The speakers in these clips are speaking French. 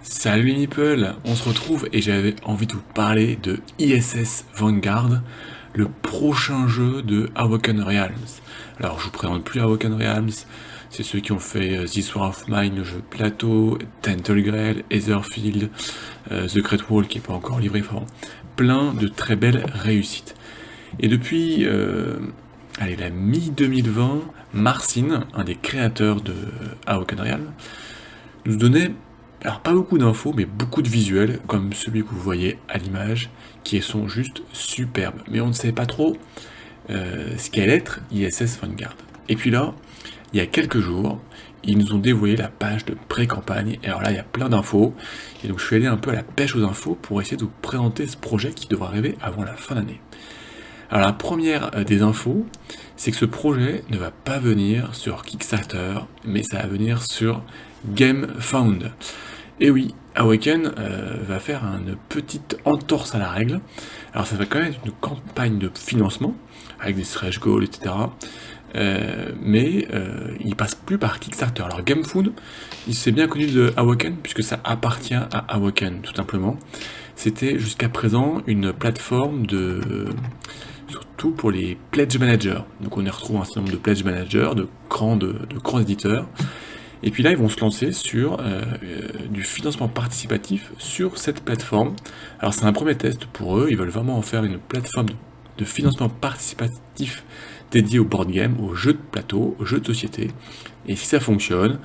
Salut les meeples, on se retrouve et j'avais envie de vous parler de ISS Vanguard, le prochain jeu de Awoken Realms. Alors je vous présente plus Awoken Realms, c'est ceux qui ont fait This War of Mine, le jeu plateau, Tentlegrail, Etherfield, The Great Wall qui n'est pas encore livré, enfin plein de très belles réussites. Et depuis la mi-2020, Marcin, un des créateurs de Awoken Realms, nous donnait alors pas beaucoup d'infos, mais beaucoup de visuels, comme celui que vous voyez à l'image, qui sont juste superbes. Mais on ne sait pas trop ce qu'allait être ISS Vanguard. Et puis là, il y a quelques jours, ils nous ont dévoilé la page de pré-campagne, et alors là, il y a plein d'infos, et donc je suis allé un peu à la pêche aux infos pour essayer de vous présenter ce projet qui devra arriver avant la fin d'année. Alors la première des infos, c'est que ce projet ne va pas venir sur Kickstarter, mais ça va venir sur GameFound. Et oui, Awoken va faire une petite entorse à la règle. Alors ça va quand même être une campagne de financement, avec des stretch goals, etc. Mais il passe plus par Kickstarter. Alors GameFound, il s'est bien connu de Awoken, puisque ça appartient à Awoken, tout simplement. C'était jusqu'à présent une plateforme surtout pour les pledge managers. Donc on y retrouve un certain nombre de pledge managers, de grands éditeurs. Et puis là, ils vont se lancer sur du financement participatif sur cette plateforme. Alors c'est un premier test pour eux, ils veulent vraiment en faire une plateforme de financement participatif dédiée au board game, aux jeux de plateau, aux jeux de société. Et si ça fonctionne,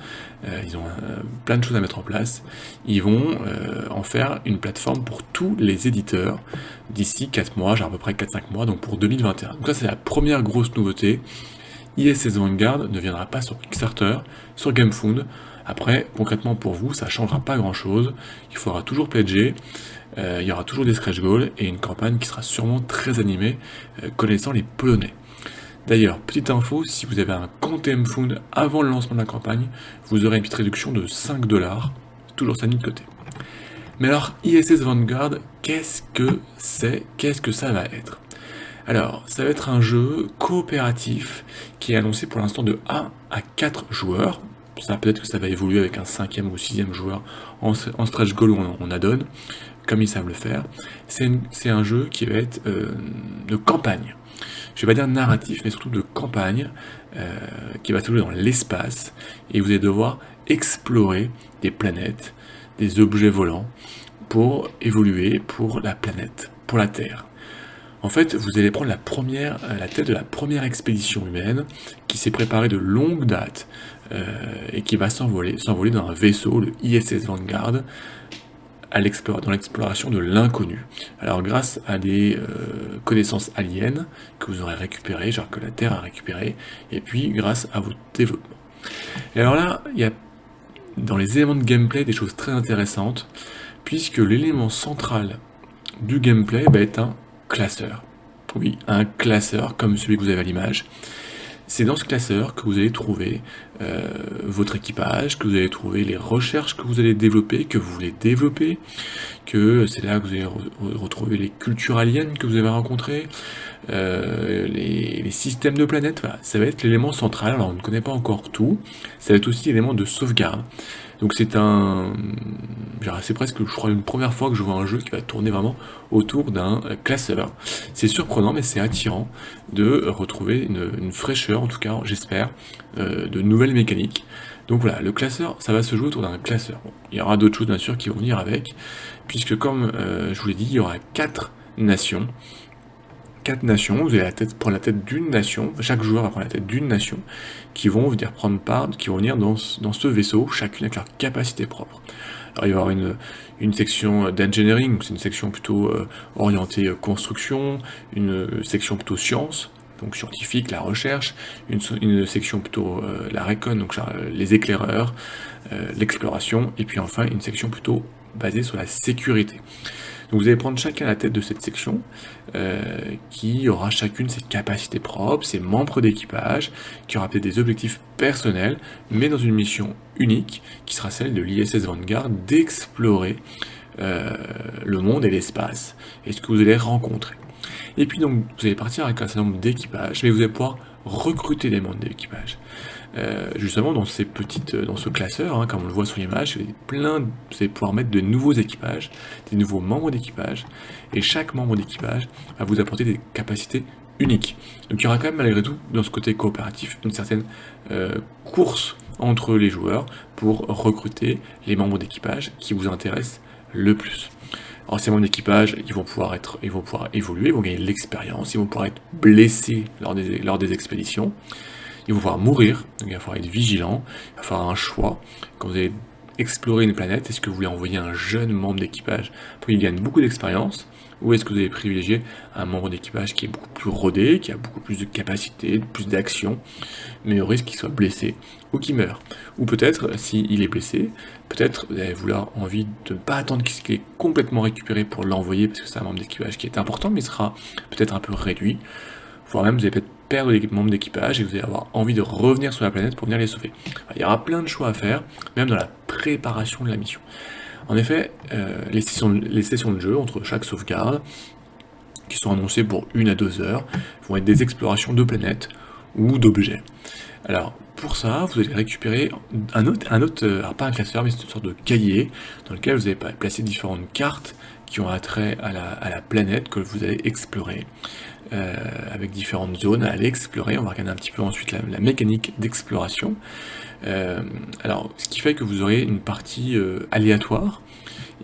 ils ont plein de choses à mettre en place, ils vont en faire une plateforme pour tous les éditeurs d'ici 4 mois, genre à peu près 4-5 mois, donc pour 2021. Donc ça c'est la première grosse nouveauté. ISS Vanguard ne viendra pas sur Kickstarter, sur GameFound. Après, concrètement pour vous, ça ne changera pas grand-chose. Il faudra toujours pledger, il y aura toujours des stretch goals et une campagne qui sera sûrement très animée, connaissant les Polonais. D'ailleurs, petite info, si vous avez un compte GameFound avant le lancement de la campagne, vous aurez une petite réduction de 5$, toujours ça mis de côté. Mais alors, ISS Vanguard, qu'est-ce que c'est? Qu'est-ce que ça va être? Alors, ça va être un jeu coopératif qui est annoncé pour l'instant de 1 à 4 joueurs. Ça, peut-être que ça va évoluer avec un 5e ou 6e joueur en stretch goal ou en add-on, comme ils savent le faire. C'est un jeu qui va être de campagne. Je vais pas dire narratif, mais surtout de campagne, qui va se jouer dans l'espace. Et vous allez devoir explorer des planètes, des objets volants, pour évoluer pour la planète, pour la Terre. En fait, vous allez prendre la tête de la première expédition humaine qui s'est préparée de longue date et qui va s'envoler dans un vaisseau, le ISS Vanguard, dans l'exploration de l'inconnu. Alors grâce à des connaissances aliens que vous aurez récupérées, genre que la Terre a récupéré, et puis grâce à votre développement. Et alors là, il y a dans les éléments de gameplay des choses très intéressantes, puisque l'élément central du gameplay va être un classeur. Oui, un classeur comme celui que vous avez à l'image. C'est dans ce classeur que vous allez trouver votre équipage, que vous allez trouver les recherches que vous allez développer, que vous voulez développer, que c'est là que vous allez retrouver les cultures aliens que vous avez rencontrées, les systèmes de planètes. Voilà, ça va être l'élément central. Alors on ne connaît pas encore tout. Ça va être aussi l'élément de sauvegarde. Donc c'est presque, je crois, une première fois que je vois un jeu qui va tourner vraiment autour d'un classeur. C'est surprenant, mais c'est attirant de retrouver une fraîcheur, en tout cas, j'espère, de nouvelles mécaniques. Donc voilà, le classeur, ça va se jouer autour d'un classeur. Bon, il y aura d'autres choses, bien sûr, qui vont venir avec, puisque comme je vous l'ai dit, il y aura 4 nations. 4 nations, vous allez prendre la tête d'une nation, chaque joueur va prendre la tête d'une nation, qui vont venir dans ce vaisseau, chacune avec leur capacité propre. Alors il va y avoir une section d'engineering, donc c'est une section plutôt orientée construction, une section plutôt science, donc scientifique, la recherche, une section plutôt la recon, donc les éclaireurs, l'exploration, et puis enfin une section plutôt basée sur la sécurité. Donc vous allez prendre chacun la tête de cette section, qui aura chacune ses capacités propres, ses membres d'équipage, qui aura peut-être des objectifs personnels, mais dans une mission unique, qui sera celle de l'ISS Vanguard, d'explorer le monde et l'espace, et ce que vous allez rencontrer. Et puis donc, vous allez partir avec un certain nombre d'équipages, mais vous allez pouvoir recruter des membres d'équipage. Justement, dans ce classeur, hein, comme on le voit sur l'image, vous allez pouvoir mettre de nouveaux équipages, des nouveaux membres d'équipage, et chaque membre d'équipage va vous apporter des capacités uniques. Donc il y aura quand même malgré tout, dans ce côté coopératif, une certaine course entre les joueurs pour recruter les membres d'équipage qui vous intéressent le plus. Alors ces membres d'équipage, ils vont pouvoir évoluer, ils vont gagner de l'expérience, ils vont pouvoir être blessés lors des expéditions, ils vont pouvoir mourir, donc il va falloir être vigilant, il va falloir un choix. Quand vous allez explorer une planète, est-ce que vous voulez envoyer un jeune membre d'équipage pour qu'il gagne beaucoup d'expérience, ou est-ce que vous allez privilégier un membre d'équipage qui est beaucoup plus rodé, qui a beaucoup plus de capacités, plus d'action, mais au risque qu'il soit blessé ou qu'il meure. Ou peut-être, s'il est blessé, peut-être vous allez envie de ne pas attendre qu'il est complètement récupéré pour l'envoyer, parce que c'est un membre d'équipage qui est important, mais il sera peut-être un peu réduit, voire même vous allez peut-être perdre les membres d'équipage et vous allez avoir envie de revenir sur la planète pour venir les sauver. Il y aura plein de choix à faire, même dans la préparation de la mission. En effet, les sessions de jeu entre chaque sauvegarde, qui sont annoncées pour 1 à 2 heures, vont être des explorations de planètes ou d'objets. Alors, pour ça, vous allez récupérer alors pas un classeur, mais c'est une sorte de cahier dans lequel vous allez placer différentes cartes qui ont attrait à la planète que vous allez explorer, avec différentes zones à aller explorer. On va regarder un petit peu ensuite la mécanique d'exploration. Alors, ce qui fait que vous aurez une partie aléatoire,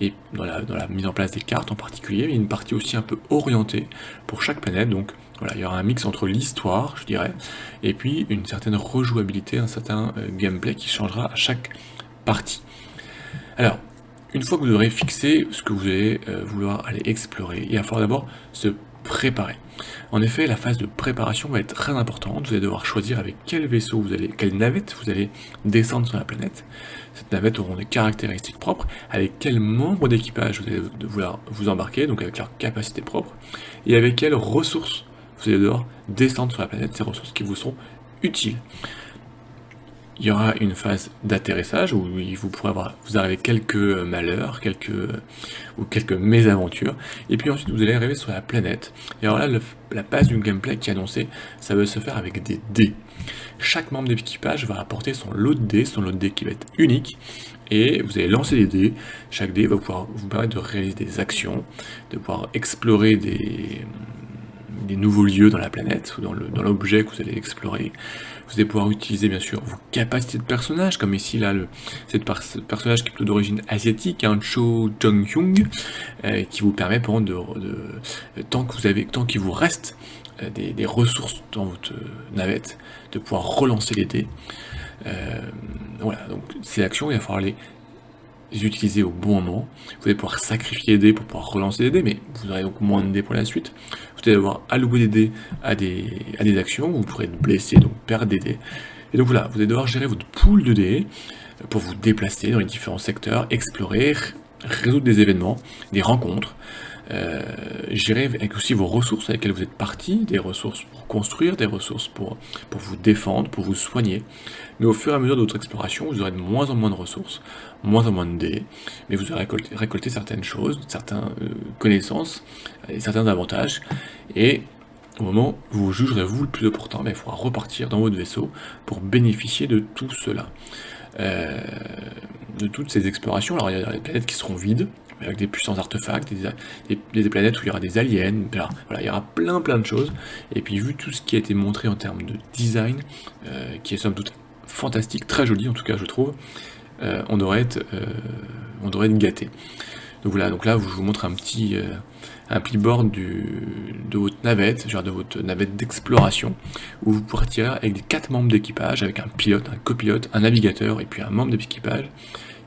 et dans la mise en place des cartes en particulier, mais une partie aussi un peu orientée pour chaque planète. Donc voilà, il y aura un mix entre l'histoire, je dirais, et puis une certaine rejouabilité, un certain gameplay qui changera à chaque partie. Alors, une fois que vous aurez fixé ce que vous allez vouloir aller explorer, il va falloir d'abord se préparer. En effet, la phase de préparation va être très importante. Vous allez devoir choisir avec quel vaisseau quelle navette vous allez descendre sur la planète. Cette navette aura des caractéristiques propres, avec quel membre d'équipage vous allez vouloir vous embarquer, donc avec leurs capacités propres, et avec quelles ressources vous allez devoir descendre sur la planète, ces ressources qui vous sont utiles. Il y aura une phase d'atterrissage où vous arrivez quelques malheurs, quelques mésaventures, et puis ensuite vous allez arriver sur la planète. Et alors là, la base du gameplay qui est annoncée, ça va se faire avec des dés. Chaque membre d'équipage va apporter son lot de dés qui va être unique, et vous allez lancer des dés. Chaque dé va pouvoir vous permettre de réaliser des actions, de pouvoir explorer des nouveaux lieux dans la planète, ou dans l'objet que vous allez explorer. Vous allez pouvoir utiliser bien sûr vos capacités de personnage, comme ici là, ce personnage qui est plutôt d'origine asiatique, un Cho Jong-hyung, qui vous permet par exemple tant qu'il vous reste des ressources dans votre navette, de pouvoir relancer les dés. Voilà, donc ces actions, il va falloir les utiliser au bon moment. Vous allez pouvoir sacrifier des dés pour pouvoir relancer des dés, mais vous aurez donc moins de dés pour la suite. Vous allez devoir allouer des dés à des actions, vous pourrez être blessé, donc perdre des dés. Et donc voilà, vous allez devoir gérer votre pool de dés pour vous déplacer dans les différents secteurs, explorer, résoudre des événements, des rencontres, gérer avec aussi vos ressources avec lesquelles vous êtes partis, des ressources pour construire, des ressources pour vous défendre, pour vous soigner. Mais au fur et à mesure de votre exploration, vous aurez de moins en moins de ressources, moins en moins de dés, mais vous aurez récolté certaines choses, certaines connaissances, et certains avantages, et au moment où vous jugerez vous le plus opportun, il faudra repartir dans votre vaisseau pour bénéficier de tout cela. De toutes ces explorations. Alors il y a des planètes qui seront vides, avec des puissants artefacts, des planètes où il y aura des aliens, voilà, il y aura plein de choses. Et puis vu tout ce qui a été montré en termes de design, qui est somme toute fantastique, très joli en tout cas je trouve, on devrait être gâté. Donc voilà, donc là je vous montre un clipboard de votre navette, genre de votre navette d'exploration, où vous partirez avec 4 membres d'équipage, avec un pilote, un copilote, un navigateur et puis un membre d'équipage,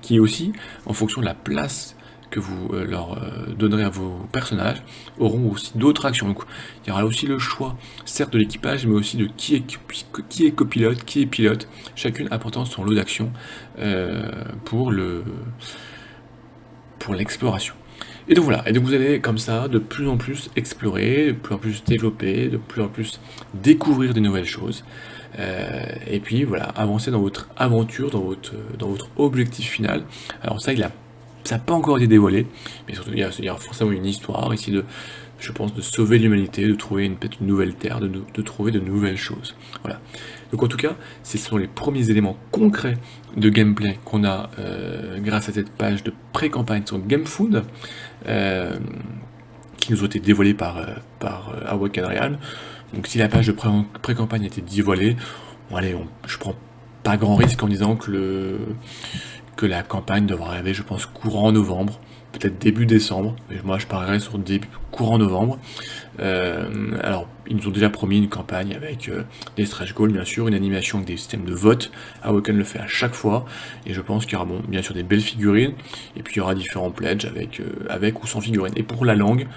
qui aussi, en fonction de la place que vous leur donnerez à vos personnages, auront aussi d'autres actions. Donc il y aura aussi le choix, certes de l'équipage, mais aussi de qui est copilote, qui est pilote, chacune apportant son lot d'actions pour l'exploration. Et donc voilà, et donc vous allez comme ça de plus en plus explorer, de plus en plus développer, de plus en plus découvrir de nouvelles choses, et puis voilà, avancer dans votre aventure, dans votre objectif final. Alors ça, ça n'a pas encore été dévoilé, mais surtout il y a forcément une histoire ici je pense, de sauver l'humanité, de trouver peut-être une nouvelle terre, de trouver de nouvelles choses. Voilà. Donc en tout cas, ce sont les premiers éléments concrets de gameplay qu'on a grâce à cette page de pré-campagne sur GameFood, qui nous ont été dévoilés par Awaken Realms. Donc si la page de pré-campagne a été dévoilée, bon, allez, je prends pas grand risque en disant que la campagne devra arriver, je pense, courant novembre, peut-être début décembre, mais moi je parierais sur courant novembre. Alors, ils nous ont déjà promis une campagne avec des stretch goals, bien sûr, une animation avec des systèmes de vote. Awaken le fait à chaque fois, et je pense qu'il y aura bien sûr des belles figurines, et puis il y aura différents pledges avec ou sans figurines. Et pour la langue,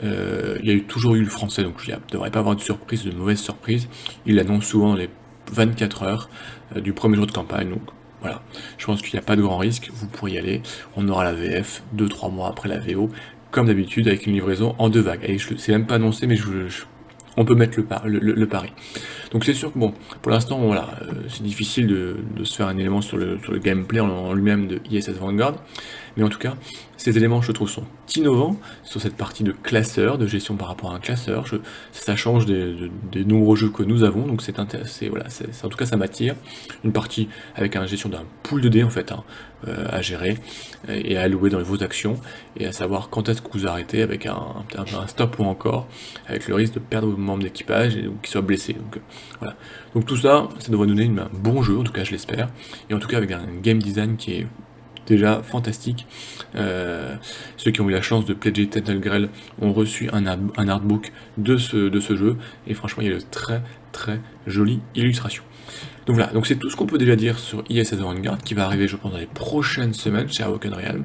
il y a toujours eu le français, donc il ne devrait pas avoir de surprise, de mauvaise surprise. Il l'annonce souvent dans les 24 heures du premier jour de campagne, donc voilà, je pense qu'il n'y a pas de grand risque, vous pourrez y aller, on aura la VF 2-3 mois après la VO, comme d'habitude, avec une livraison en 2 vagues. Et c'est même pas annoncé, mais on peut mettre le pari. Donc c'est sûr que bon, pour l'instant, voilà, c'est difficile de se faire un élément sur le gameplay en lui-même de ISS Vanguard, mais en tout cas, ces éléments, je trouve, sont innovants sur cette partie de classeur, de gestion par rapport à un classeur. Ça change des nombreux jeux que nous avons, donc c'est intéressant. Voilà, en tout cas, ça m'attire. Une partie avec une gestion d'un pool de dés en fait, à gérer et à allouer dans vos actions, et à savoir quand est-ce que vous arrêtez avec un stop ou encore, avec le risque de perdre vos membres d'équipage et qu'ils soient blessés. Donc voilà. Donc tout ça, ça devrait donner un bon jeu, en tout cas je l'espère, et en tout cas avec un game design qui est déjà fantastique. Ceux qui ont eu la chance de pledger Tethelgrel ont reçu un artbook de ce jeu, et franchement il y a de très très jolies illustrations. Donc voilà, donc c'est tout ce qu'on peut déjà dire sur ISS Vanguard, qui va arriver je pense dans les prochaines semaines chez Awaken Realms,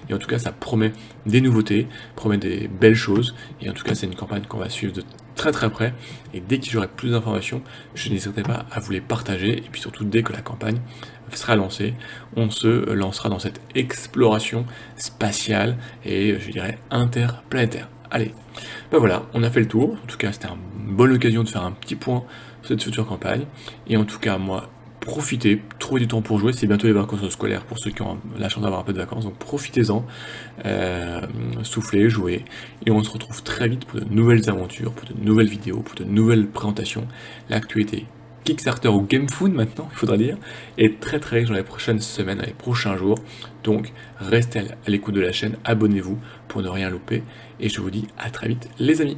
et en tout cas ça promet des nouveautés, promet des belles choses, et en tout cas c'est une campagne qu'on va suivre de très très près, et dès que j'aurai plus d'informations, je n'hésiterai pas à vous les partager, et puis surtout dès que la campagne sera lancée, on se lancera dans cette exploration spatiale, et je dirais interplanétaire. Allez, ben voilà, on a fait le tour, en tout cas c'était une bonne occasion de faire un petit point sur cette future campagne, et en tout cas moi, profitez, trouvez du temps pour jouer, c'est bientôt les vacances scolaires pour ceux qui ont la chance d'avoir un peu de vacances, donc profitez-en, soufflez, jouez, et on se retrouve très vite pour de nouvelles aventures, pour de nouvelles vidéos, pour de nouvelles présentations. L'actualité Kickstarter ou GameFood maintenant, il faudra dire, est très très riche dans les prochaines semaines, dans les prochains jours, donc restez à l'écoute de la chaîne, abonnez-vous pour ne rien louper, et je vous dis à très vite les amis.